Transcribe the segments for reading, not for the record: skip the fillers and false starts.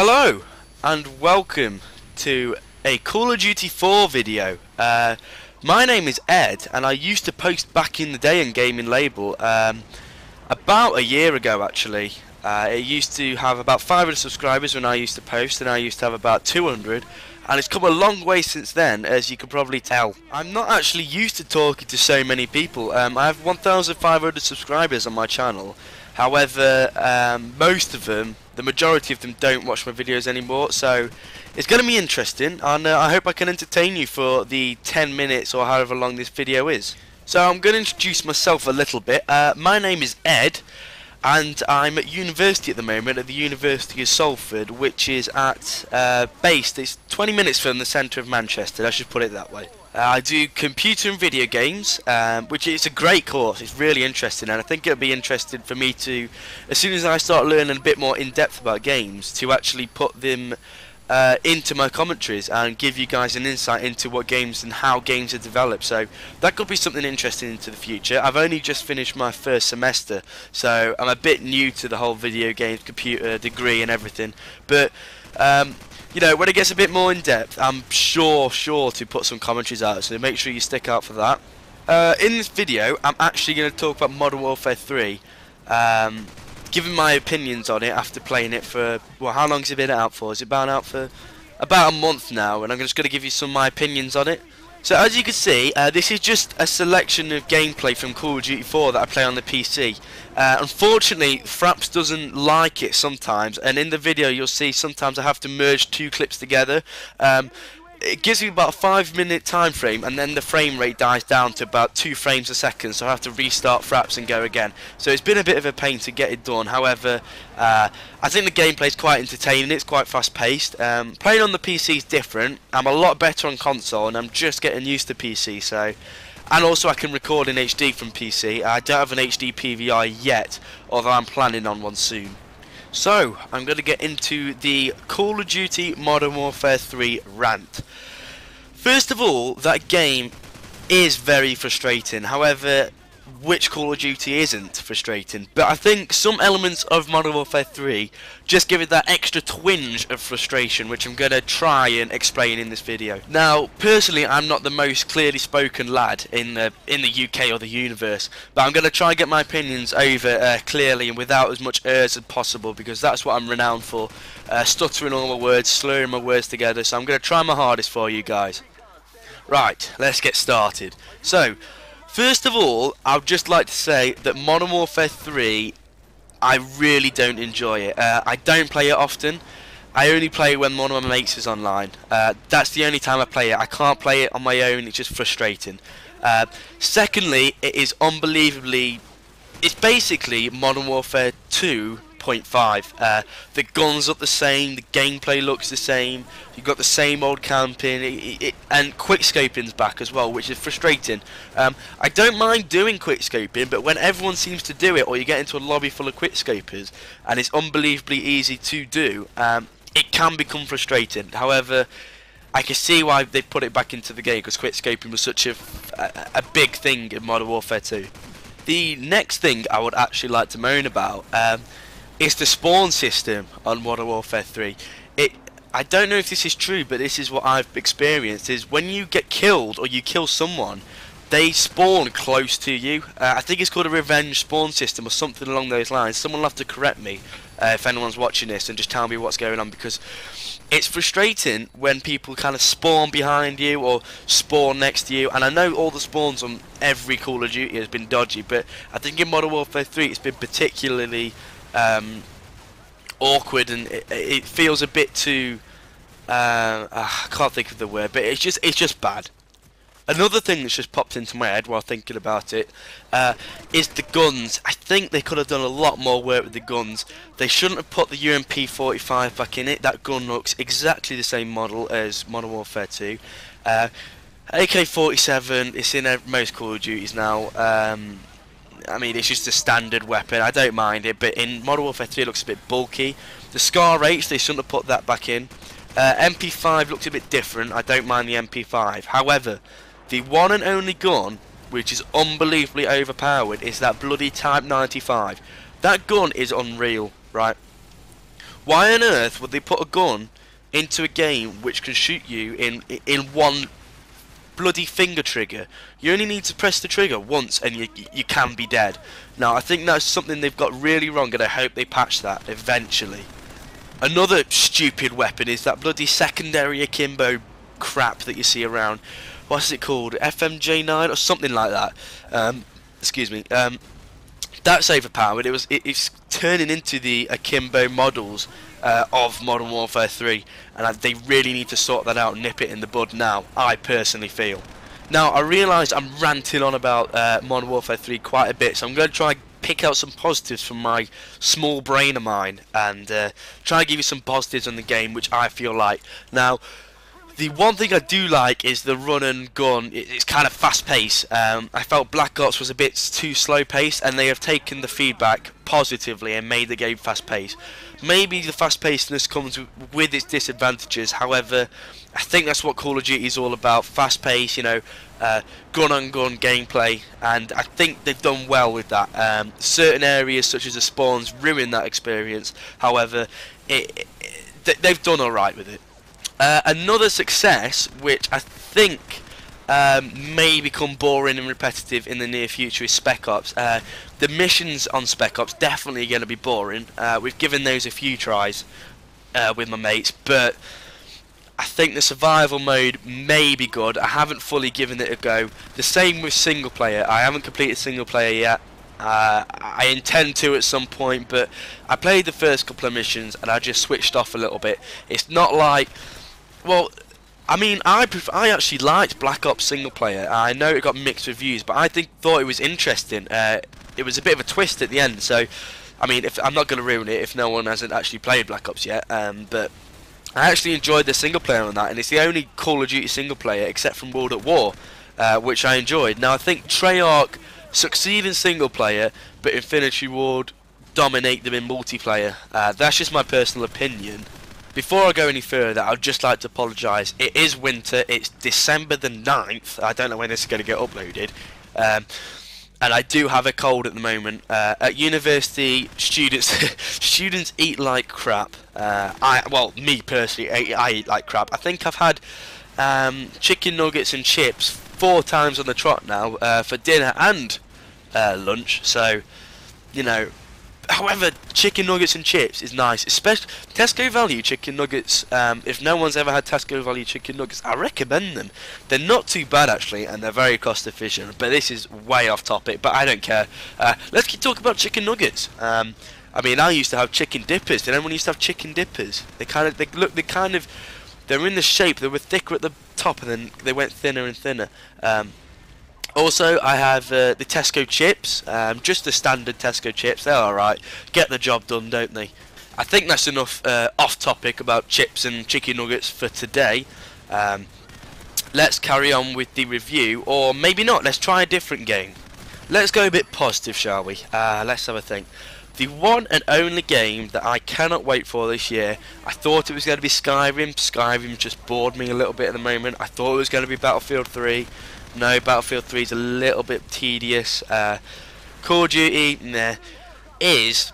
Hello and welcome to a Call of Duty 4 video. My name is Ed and I used to post back in the day in GamingLabel about a year ago actually. It used to have about 500 subscribers when I used to post, and I used to have about 200, and it's come a long way since then, as you can probably tell. I'm not actually used to talking to so many people. I have 1,500 subscribers on my channel. However, most of them, the majority of them, don't watch my videos anymore, so it's going to be interesting, and I hope I can entertain you for the 10 minutes or however long this video is. So I'm going to introduce myself a little bit. My name is Ed, and I'm at university at the moment, at the University of Salford, which is based, it's 20 minutes from the centre of Manchester, I should put it that way. I do computer and video games, which is a great course. It's really interesting, and I think it'll be interesting for me to, as soon as I start learning a bit more in depth about games, to actually put them into my commentaries and give you guys an insight into what games and how games are developed. So that could be something interesting into the future. I've only just finished my first semester, so I'm a bit new to the whole video games computer degree and everything, but you know, when it gets a bit more in depth, I'm sure to put some commentaries out, so make sure you stick out for that. In this video, I'm actually going to talk about Modern Warfare 3, giving my opinions on it after playing it for, well, how long has it been out for? Has it been out for about a month now, and I'm just going to give you some of my opinions on it. So as you can see, this is just a selection of gameplay from Call of Duty 4 that I play on the PC. Unfortunately, Fraps doesn't like it sometimes, and in the video you'll see sometimes I have to merge two clips together. It gives me about a 5-minute time frame, and then the frame rate dies down to about 2 frames a second, so I have to restart Fraps and go again. So it's been a bit of a pain to get it done. However, I think the gameplay is quite entertaining. It's quite fast paced. Playing on the PC is different. I'm a lot better on console, and I'm just getting used to PC. So, and also I can record in HD from PC. I don't have an HD PVR yet, although I'm planning on one soon. So, I'm going to get into the Call of Duty Modern Warfare 3 rant. First of all, that game is very frustrating. However, which Call of Duty isn't frustrating? But I think some elements of Modern Warfare 3 just give it that extra twinge of frustration, which I'm going to try and explain in this video. Now, personally, I'm not the most clearly spoken lad in the UK or the universe, but I'm going to try and get my opinions over clearly and without as much airs as possible, because that's what I'm renowned for, stuttering all my words, slurring my words together. So I'm going to try my hardest for you guys. Right, let's get started. So, first of all, I would just like to say that Modern Warfare 3, I really don't enjoy it. I don't play it often. I only play it when one of my mates is online. That's the only time I play it. I can't play it on my own. It's just frustrating. Secondly, it is unbelievably... It's basically Modern Warfare 2.5. The guns look the same, the gameplay looks the same, you've got the same old camping, and quickscoping's back as well, which is frustrating. I don't mind doing quickscoping, but when everyone seems to do it, or you get into a lobby full of quickscopers and it's unbelievably easy to do, it can become frustrating. However, I can see why they put it back into the game, because quickscoping was such a big thing in Modern Warfare 2. The next thing I would actually like to moan about is the spawn system on Modern Warfare 3. I don't know if this is true, but this is what I've experienced, is when you get killed or you kill someone, they spawn close to you. I think it's called a revenge spawn system or something along those lines. Someone will have to correct me if anyone's watching this and just tell me what's going on, because it's frustrating when people kind of spawn behind you or spawn next to you. And I know all the spawns on every Call of Duty has been dodgy, but I think in Modern Warfare 3 it's been particularly awkward, and it feels a bit too I can't think of the word, but it's just bad. Another thing that's just popped into my head while thinking about it is the guns. I think they could have done a lot more work with the guns. They shouldn't have put the UMP-45 back in it. That gun looks exactly the same model as Modern Warfare 2. AK-47, it's in most Call of Duties now. I mean, it's just a standard weapon. I don't mind it, but in Modern Warfare 3 it looks a bit bulky. The SCAR rates, they shouldn't have put that back in. MP5 looks a bit different. I don't mind the MP5. However, the one and only gun, which is unbelievably overpowered, is that bloody Type 95. That gun is unreal, right? Why on earth would they put a gun into a game which can shoot you in one bloody finger trigger? You only need to press the trigger once and you can be dead. Now I think that's something they've got really wrong, and I hope they patch that eventually. Another stupid weapon is that bloody secondary akimbo crap that you see around. What's it called? FMJ9 or something like that. Excuse me. That's overpowered. It's turning into the akimbo models of Modern Warfare 3, and they really need to sort that out and nip it in the bud now, I personally feel. Now, I realise I'm ranting on about Modern Warfare 3 quite a bit, so I'm going to try and pick out some positives from my small brain of mine and try and give you some positives on the game which I feel like. Now, the one thing I do like is the run and gun. It's kind of fast paced. I felt Black Ops was a bit too slow paced, and they have taken the feedback positively and made the game fast paced. Maybe the fast pacedness comes with its disadvantages, however, I think that's what Call of Duty is all about. Fast paced, you know, gun on gun gameplay, and I think they've done well with that. Certain areas such as the spawns ruin that experience, however, they've done alright with it. Another success, which I think may become boring and repetitive in the near future, is Spec Ops. The missions on Spec Ops definitely going to be boring. We've given those a few tries with my mates, but I think the survival mode may be good. I haven't fully given it a go. The same with single player. I haven't completed single player yet. I intend to at some point, but I played the first couple of missions and I just switched off a little bit. It's not like... Well, I mean, I actually liked Black Ops single player. I know it got mixed reviews, but I thought it was interesting. It was a bit of a twist at the end, so I mean, I'm not going to ruin it if no one hasn't actually played Black Ops yet. But I actually enjoyed the single player on that, and it's the only Call of Duty single player except from World at War, which I enjoyed. Now I think Treyarch succeed in single player, but Infinity Ward dominate them in multiplayer. That's just my personal opinion. Before I go any further, I'd just like to apologise. It is winter. It's December the 9th. I don't know when this is going to get uploaded. And I do have a cold at the moment. At university, students eat like crap. Well, me personally, I eat like crap. I think I've had chicken nuggets and chips 4 times on the trot now for dinner and lunch. So, you know. However, chicken nuggets and chips is nice, especially Tesco value chicken nuggets. If no one's ever had Tesco value chicken nuggets, I recommend them. They're not too bad actually, and they're very cost efficient. But this is way off topic, but I don't care. Let's keep talking about chicken nuggets. I mean, I used to have chicken dippers. Did anyone used to have chicken dippers? They're in the shape. They were thicker at the top, and then they went thinner and thinner. Also, I have the Tesco chips, just the standard Tesco chips. They're alright, get the job done, don't they? I think that's enough off topic about chips and chicken nuggets for today. Let's carry on with the review, or maybe not, let's try a different game. Let's go a bit positive, shall we? Let's have a think. The one and only game that I cannot wait for this year, I thought it was going to be Skyrim. Skyrim just bored me a little bit at the moment. I thought it was going to be Battlefield 3. No, Battlefield 3 is a little bit tedious. Call of Duty, nah, is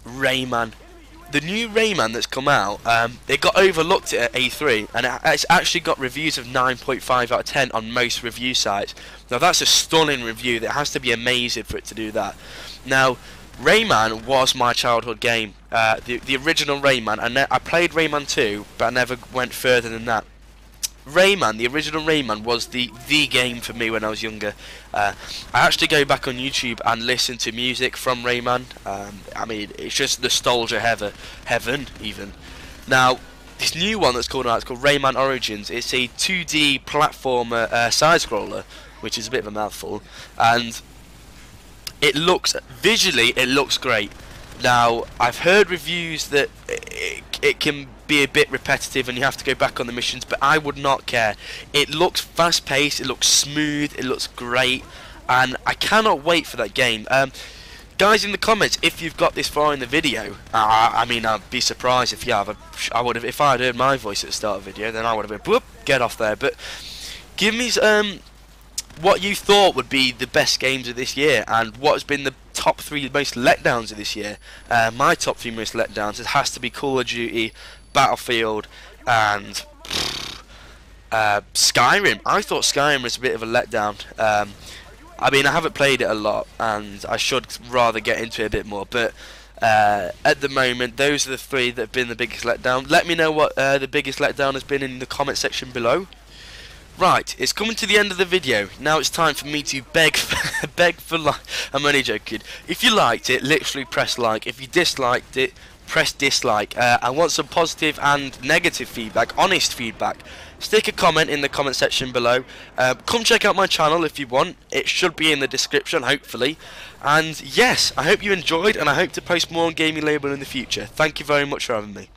Rayman. The new Rayman that's come out, it got overlooked at E3, and it's actually got reviews of 9.5 out of 10 on most review sites. Now that's a stunning review. That has to be amazing for it to do that. Now, Rayman was my childhood game. The original Rayman. I played Rayman 2, but I never went further than that. Rayman, the original Rayman, was the game for me when I was younger. I actually go back on YouTube and listen to music from Rayman. I mean, it's just nostalgia heaven even. Now, this new one that's called out, it's called Rayman Origins. It's a 2D platformer side-scroller, which is a bit of a mouthful, and visually it looks great. Now, I've heard reviews that it can be a bit repetitive and you have to go back on the missions, but I would not care. It looks fast paced, it looks smooth, it looks great, and I cannot wait for that game. Guys, in the comments, if you've got this far in the video, I mean, I'd be surprised if you have. I would have, if I had heard my voice at the start of the video, then I would have been, whoop, get off there. But give me what you thought would be the best games of this year, and what has been the top 3 most letdowns of this year. My top 3 most letdowns, it has to be Call of Duty, Battlefield, and Skyrim. I thought Skyrim was a bit of a letdown. I mean, I haven't played it a lot, and I should rather get into it a bit more, but at the moment, those are the 3 that have been the biggest letdown. Let me know what the biggest letdown has been in the comment section below. Right, it's coming to the end of the video. Now it's time for me to beg for like. I'm only joking. If you liked it, literally press like. If you disliked it, press dislike. I want some positive and negative feedback, honest feedback. Stick a comment in the comment section below. Come check out my channel if you want. It should be in the description, hopefully. And yes, I hope you enjoyed, and I hope to post more on GamingLabel in the future. Thank you very much for having me.